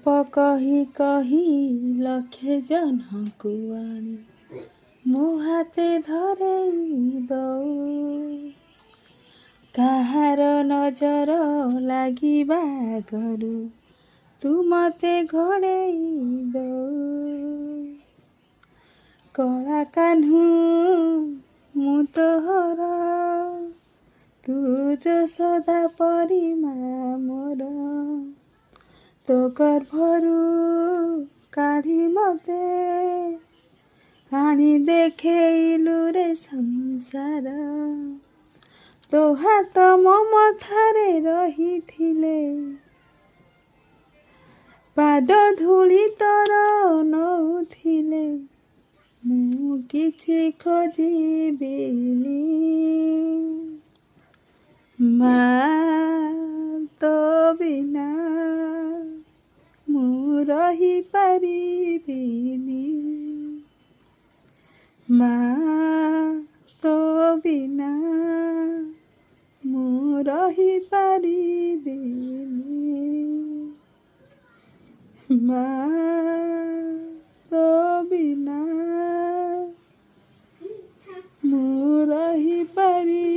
कही कही लक्षे जनकु आनी मो हाथे धरेई दऊ काहार नजर लागिबा गरु तू मते घोड़ेई दऊ कला कान्हू मु तोहर तू यशोदा परी माँ मोर तो गर्भरू काढ़ी मते आनी देखेइलु रे संसार तो हाथ मो मथारे रहिथिले पाद धूली तोर नउथिले मु किछि खोजिबिनी माँ तो बिना मु रही पारिबिनी माँ तो बिना मु रही पारिबिनी माँ तो बिना मु रही पारि